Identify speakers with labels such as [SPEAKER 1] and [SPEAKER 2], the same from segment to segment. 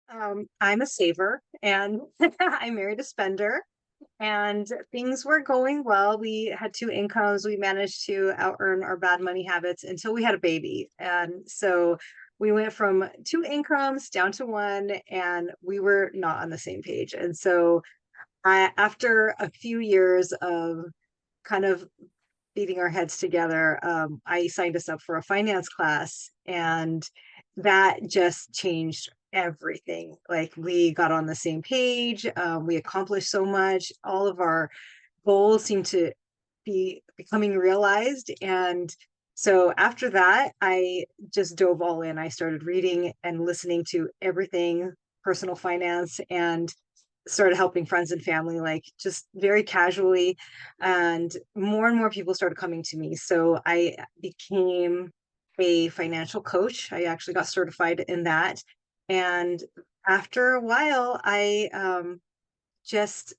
[SPEAKER 1] I'm a saver and I married a spender, and things were going well. We had two incomes. We managed to out earn our bad money habits until we had a baby. And so we went from two incomes down to one, and we were not on the same page. And so after a few years of kind of beating our heads together, I signed us up for a finance class, and that just changed everything. Like we got on the same page, we accomplished so much. All of our goals seemed to be becoming realized. And so after that, I just dove all in. I started reading and listening to everything personal finance, and started helping friends and family, like just very casually. And more people started coming to me. So I became a financial coach. I actually got certified in that. And after a while, just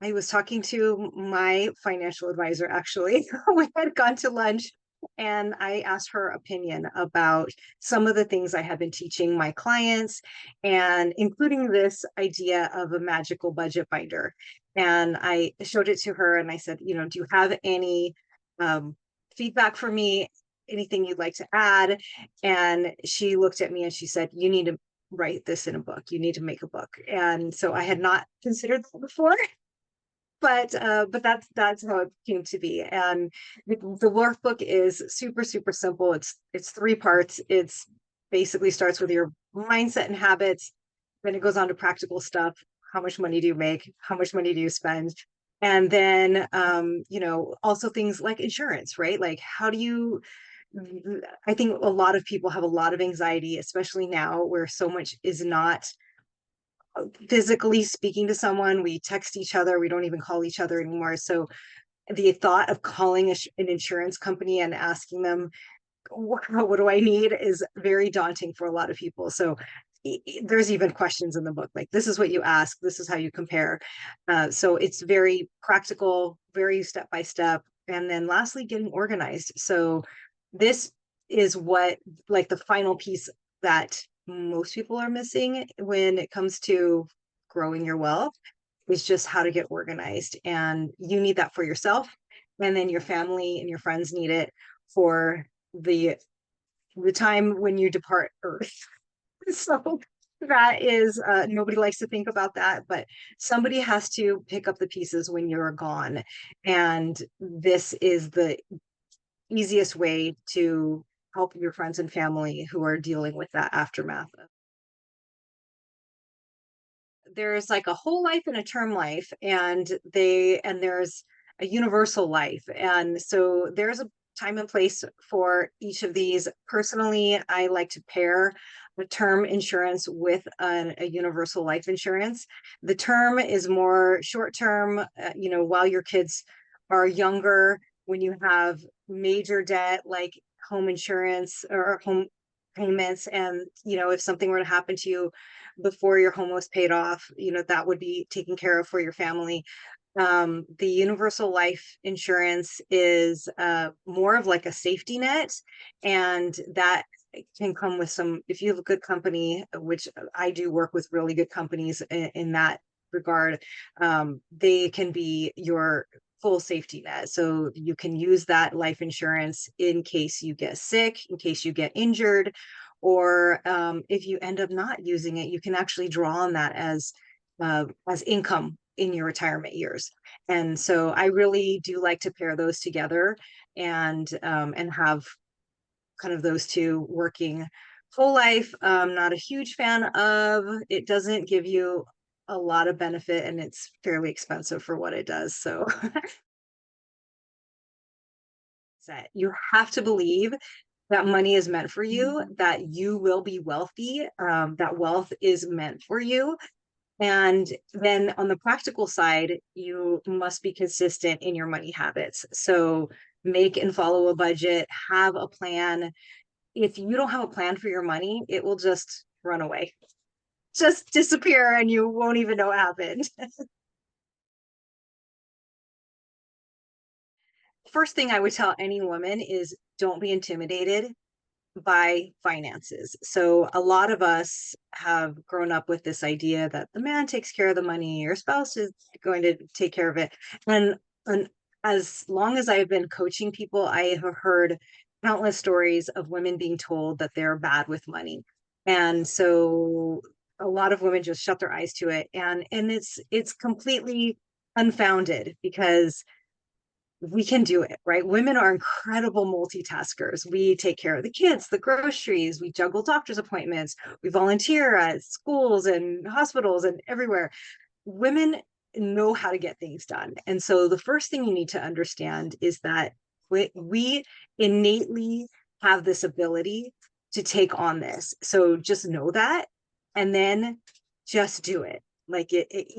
[SPEAKER 1] I was talking to my financial advisor, actually. We had gone to lunch, and I asked her opinion about some of the things I have been teaching my clients, and including this idea of a magical budget binder. And I showed it to her and I said, do you have any um, feedback for me? Anything you'd like to add? And she looked at me and she said, you need to write this in a book. You need to make a book. And so I had not considered that before. But that's how it came to be. And the workbook is super simple. It's three parts. It's basically starts with your mindset and habits, then it goes on to practical stuff. How much money do you make? How much money do you spend? And then also things like insurance, right? Like how do you I think a lot of people have a lot of anxiety, especially now where so much is not physically speaking to someone. We text each other, we don't even call each other anymore. So the thought of calling an insurance company and asking them, what do I need, is very daunting for a lot of people. So there's even questions in the book like, this is what you ask, this is how you compare. So it's very practical, very step by step. And then lastly, getting organized. So this is what, like, the final piece that most people are missing when it comes to growing your wealth, is just how to get organized. And you need that for yourself, and then your family and your friends need it for the time when you depart earth. So that is, nobody likes to think about that, but somebody has to pick up the pieces when you're gone. And this is the easiest way to help your friends and family who are dealing with that aftermath. There's like a whole life and a term life, and there's a universal life. And so there's a time and place for each of these. Personally, I like to pair the term insurance with a universal life insurance. The term is more short term, while your kids are younger, when you have major debt like home insurance or home payments, and if something were to happen to you before your home was paid off, that would be taken care of for your family. The universal life insurance is more of like a safety net, and that can come with some, if you have a good company, which I do work with really good companies in that regard. They can be your full safety net. So you can use that life insurance in case you get sick, in case you get injured, or if you end up not using it, you can actually draw on that as income in your retirement years. And so I really do like to pair those together, and have kind of those two working. Whole life, not a huge fan of. It doesn't give you a lot of benefit, and it's fairly expensive for what it does. So that you have to believe that money is meant for you, that you will be wealthy, that wealth is meant for you. And then on the practical side, you must be consistent in your money habits. So make and follow a budget, have a plan. If you don't have a plan for your money, it will just run away, just disappear, and you won't even know what happened. First thing I would tell any woman is, don't be intimidated. by finances. So a lot of us have grown up with this idea that the man takes care of the money, your spouse is going to take care of it. And as long as I've been coaching people, I have heard countless stories of women being told that they're bad with money. And so a lot of women just shut their eyes to it. And it's completely unfounded because we can do it, right? Women are incredible multitaskers. We take care of the kids, the groceries, we juggle doctor's appointments, we volunteer at schools and hospitals and everywhere. Women know how to get things done. And so the first thing you need to understand is that we innately have this ability to take on this. So just know that and then just do it. Like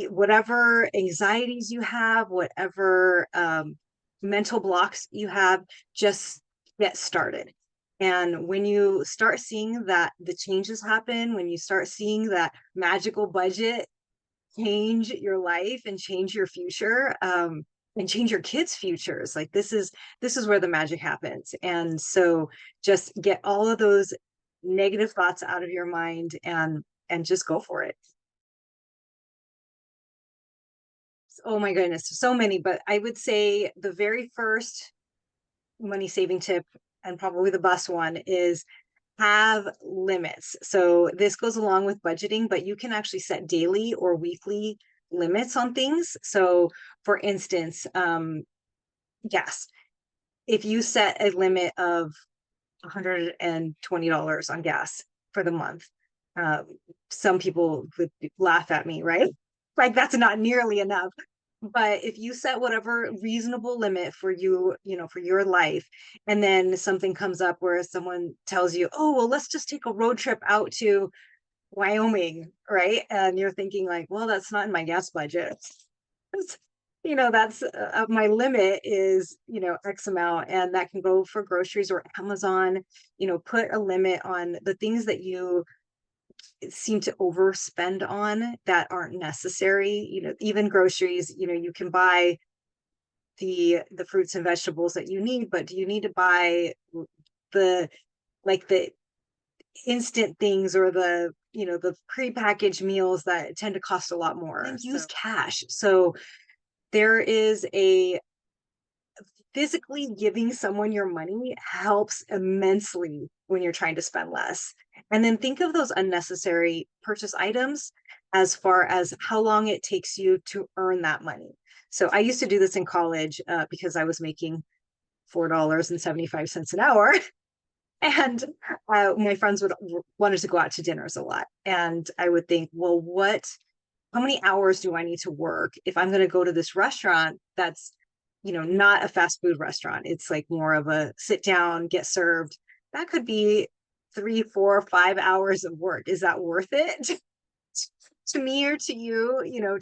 [SPEAKER 1] whatever anxieties you have, whatever mental blocks you have, just get started. And when you start seeing that the changes happen, when you start seeing that magical budget change your life and change your future, and change your kids' futures, like this is where the magic happens. And so just get all of those negative thoughts out of your mind and just go for it. Oh my goodness, so many, but I would say the very first money saving tip, and probably the best one, is have limits. So this goes along with budgeting, but you can actually set daily or weekly limits on things. So for instance, gas, if you set a limit of $120 on gas for the month, um, some people would laugh at me, right? Like that's not nearly enough. But if you set whatever reasonable limit for you, for your life, and then something comes up where someone tells you, oh, well, let's just take a road trip out to Wyoming, right? And you're thinking like, well, that's not in my gas budget. That's my limit is, X amount, and that can go for groceries or Amazon. Put a limit on the things that you seem to overspend on that aren't necessary. Even groceries, you can buy the fruits and vegetables that you need, but do you need to buy the the instant things or the prepackaged meals that tend to cost a lot more? And use cash. So there is a physically giving someone your money helps immensely when you're trying to spend less. And then think of those unnecessary purchase items as far as how long it takes you to earn that money. So I used to do this in college because I was making $4.75 an hour. And my friends wanted to go out to dinners a lot. And I would think, well, how many hours do I need to work if I'm going to go to this restaurant that's, not a fast food restaurant? It's like more of a sit down, get served. That could be 3, 4, 5 hours of work. Is that worth it? To me or to you,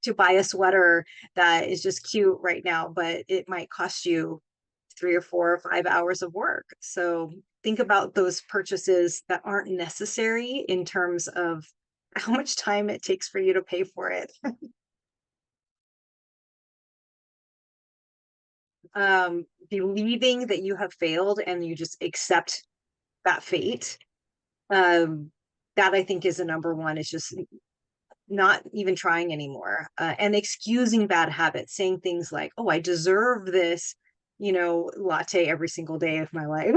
[SPEAKER 1] to buy a sweater that is just cute right now, but it might cost you 3 or 4 or 5 hours of work. So think about those purchases that aren't necessary in terms of how much time it takes for you to pay for it. Believing that you have failed and you just accept that fate. That I think is the number one, is just not even trying anymore, and excusing bad habits, saying things like, oh, I deserve this, latte every single day of my life.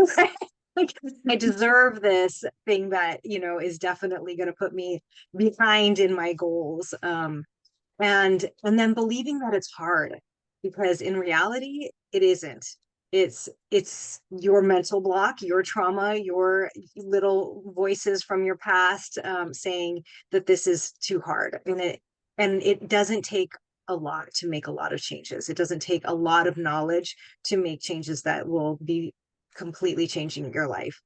[SPEAKER 1] Like, I deserve this thing that, is definitely going to put me behind in my goals. And then believing that it's hard, because in reality it isn't. It's your mental block, your trauma, your little voices from your past, saying that this is too hard. And it doesn't take a lot to make a lot of changes. It doesn't take a lot of knowledge to make changes that will be completely changing your life.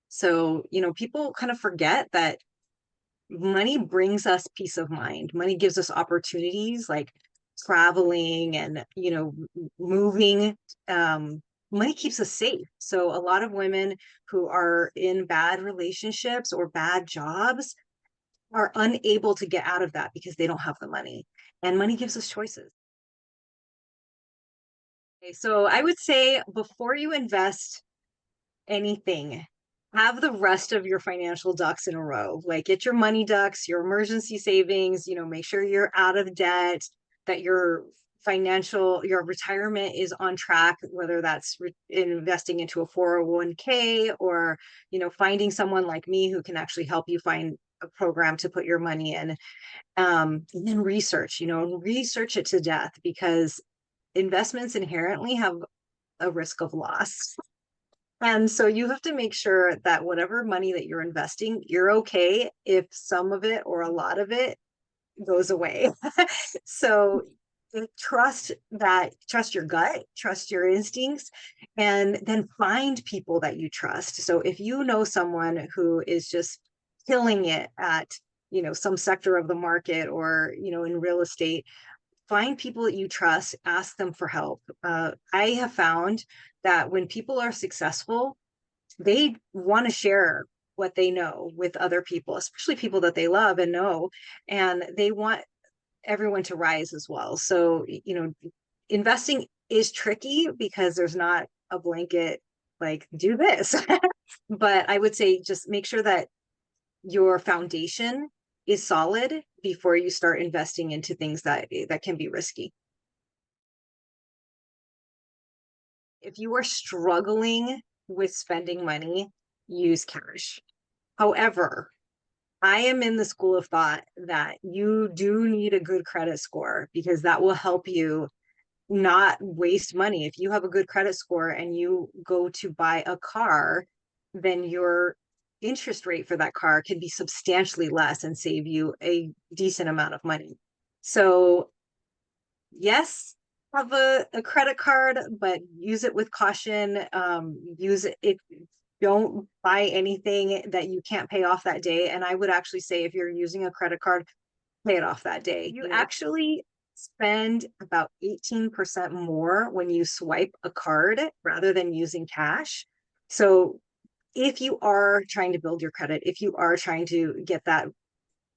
[SPEAKER 1] So people kind of forget that money brings us peace of mind. Money gives us opportunities like traveling and, moving. Money keeps us safe. So a lot of women who are in bad relationships or bad jobs are unable to get out of that because they don't have the money. And money gives us choices. Okay, so I would say before you invest anything, have the rest of your financial ducks in a row. Like get your money ducks, your emergency savings, make sure you're out of debt, that your retirement is on track, whether that's investing into a 401k or, finding someone like me who can actually help you find a program to put your money in. And then research it to death, because investments inherently have a risk of loss. And so you have to make sure that whatever money that you're investing, you're okay if some of it or a lot of it goes away. So trust your gut, trust your instincts, and then find people that you trust. So if you know someone who is just killing it at, some sector of the market or, in real estate, find people that you trust, ask them for help. I have found that when people are successful, they want to share what they know with other people, especially people that they love and know, and they want everyone to rise as well. So, investing is tricky because there's not a blanket like do this. But I would say just make sure that your foundation is solid before you start investing into things that can be risky. If you are struggling with spending money, use cash. However, I am in the school of thought that you do need a good credit score, because that will help you not waste money. If you have a good credit score and you go to buy a car, then your interest rate for that car can be substantially less and save you a decent amount of money. So, yes, have a credit card, but use it with caution. Use it. Don't buy anything that you can't pay off that day. And I would actually say if you're using a credit card, pay it off that day. You actually spend about 18% more when you swipe a card rather than using cash. So if you are trying to build your credit, if you are trying to get that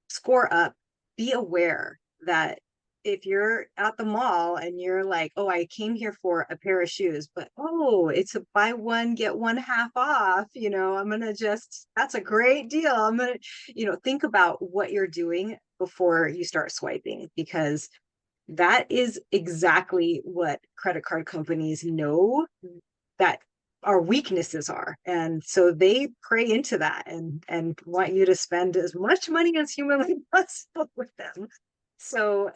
[SPEAKER 1] score up, be aware that if you're at the mall and you're like, oh, I came here for a pair of shoes, but oh, it's a buy one, get one half off, that's a great deal. I'm gonna, think about what you're doing before you start swiping, because that is exactly what credit card companies know that our weaknesses are, and so they prey into that and want you to spend as much money as humanly possible with them. So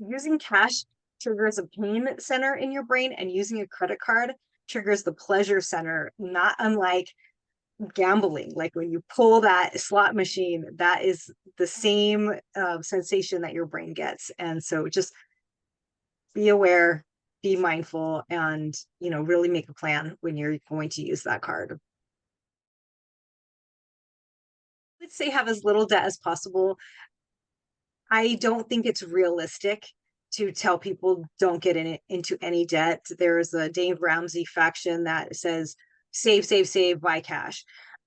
[SPEAKER 1] using cash triggers a pain center in your brain, and using a credit card triggers the pleasure center, not unlike gambling. Like when you pull that slot machine, that is the same sensation that your brain gets. And so just be aware, be mindful, and really make a plan when you're going to use that card. Let's say have as little debt as possible. I don't think it's realistic to tell people don't get into any debt. There's a Dave Ramsey faction that says save, save, save, buy cash.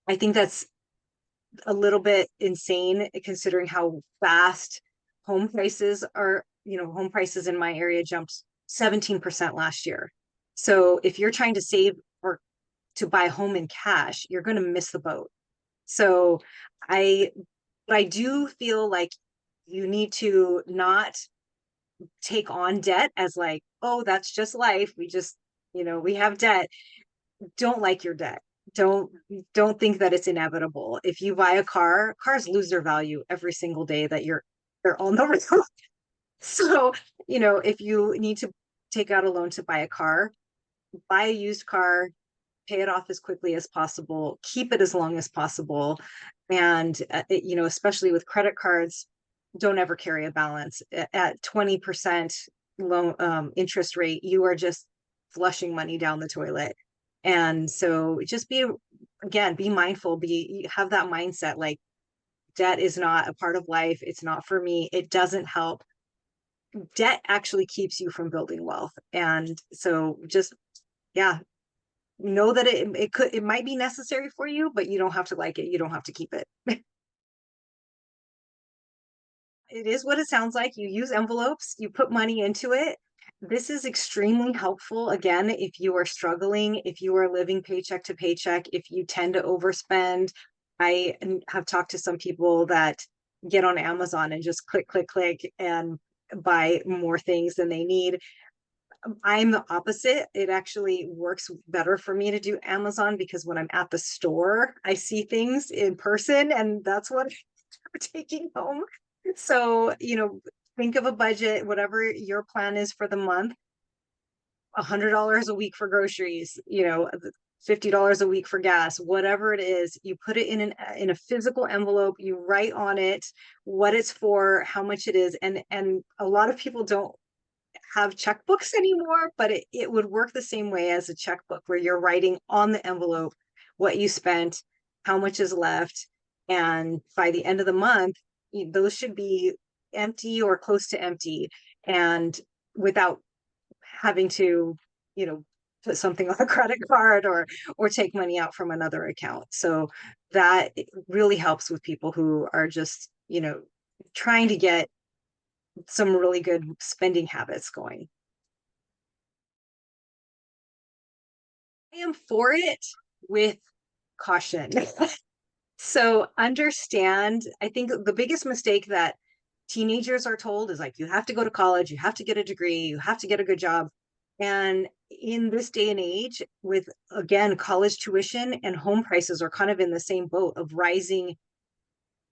[SPEAKER 1] I think that's a little bit insane considering how fast home prices are. Home prices in my area jumped 17% last year. So if you're trying to save or to buy a home in cash, you're going to miss the boat. So I, but I do feel like you need to not take on debt as like, oh, that's just life. We have debt. Don't like your debt. Don't don't think that it's inevitable. If you buy a car, cars lose their value every single day that they're on the road. So, if you need to take out a loan to buy a car, buy a used car, pay it off as quickly as possible, keep it as long as possible. And, especially with credit cards, don't ever carry a balance. At 20% loan interest rate, you are just flushing money down the toilet. And so just be mindful, have that mindset like debt is not a part of life. It's not for me. It doesn't help. Debt actually keeps you from building wealth. And so just, yeah, know that it might be necessary for you, but you don't have to like it. You don't have to keep it. It is what it sounds like. You use envelopes, you put money into it, This is extremely helpful. Again, if you are struggling, if you are living paycheck to paycheck, if you tend to overspend. Have talked to some people that get on Amazon and just click, click, click and buy more things than they need. I'm the opposite. It actually works better for me to do Amazon because when I'm at the store, I see things in person and that's what I'm taking home. So, think of a budget, whatever your plan is for the month, $100 a week for groceries, $50 a week for gas, whatever it is, you put it in a physical envelope, you write on it what it's for, how much it is. And a lot of people don't have checkbooks anymore, but it would work the same way as a checkbook where you're writing on the envelope what you spent, how much is left. And by the end of the month, those should be empty or close to empty. And without having to, you know, put something on a credit card or take money out from another account. So that really helps with people who are just, trying to get some really good spending habits going. I am for it with caution. So understand, I think the biggest mistake that teenagers are told is like, you have to go to college, you have to get a degree, you have to get a good job. And in this day and age, with again, college tuition and home prices are kind of in the same boat of rising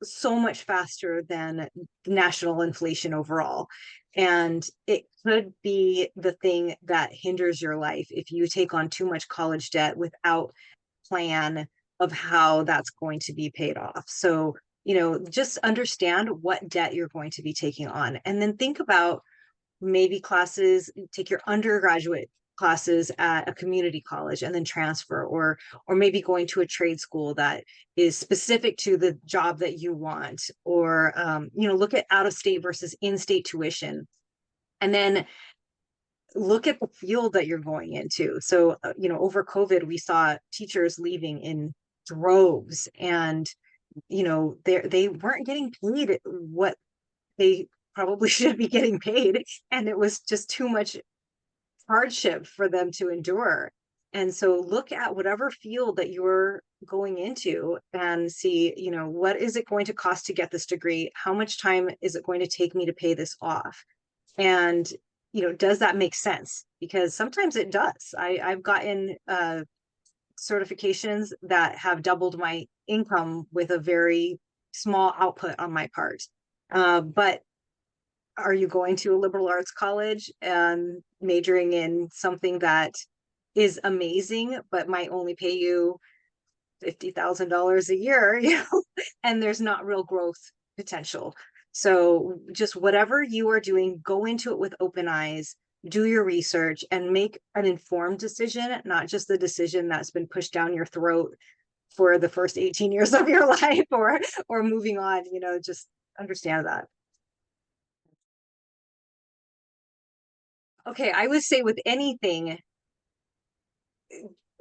[SPEAKER 1] so much faster than national inflation overall. And it could be the thing that hinders your life if you take on too much college debt without plan of how that's going to be paid off. So, just understand what debt you're going to be taking on and then think about maybe take your undergraduate classes at a community college and then transfer or maybe going to a trade school that is specific to the job that you want or look at out of state versus in-state tuition and then look at the field that you're going into. So over COVID we saw teachers leaving in droves and they weren't getting paid what they probably should be getting paid and it was just too much hardship for them to endure. And so look at whatever field that you're going into and see, what is it going to cost to get this degree? How much time is it going to take me to pay this off? And, does that make sense? Because sometimes it does. I've gotten certifications that have doubled my income with a very small output on my part. But are you going to a liberal arts college and majoring in something that is amazing but might only pay you $50,000 a year, and there's not real growth potential. So just whatever you are doing, go into it with open eyes, do your research and make an informed decision, not just the decision that's been pushed down your throat for the first 18 years of your life or moving on, just understand that. Okay, I would say with anything,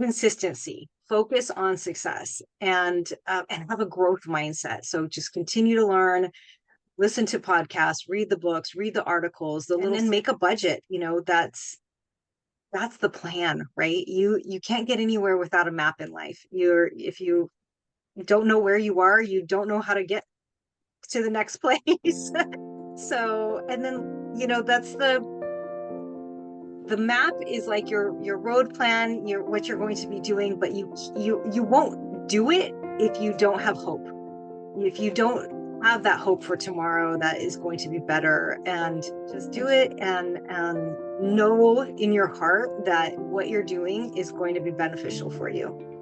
[SPEAKER 1] consistency, focus on success, and have a growth mindset. So just continue to learn, listen to podcasts, read the books, read the articles, and then make a budget. That's the plan, right? You can't get anywhere without a map in life. If you don't know where you are, you don't know how to get to the next place. So, and then that's the map is like your road plan, what you're going to be doing, but you won't do it if you don't have hope. If you don't have that hope for tomorrow that is going to be better, and just do it and know in your heart that what you're doing is going to be beneficial for you.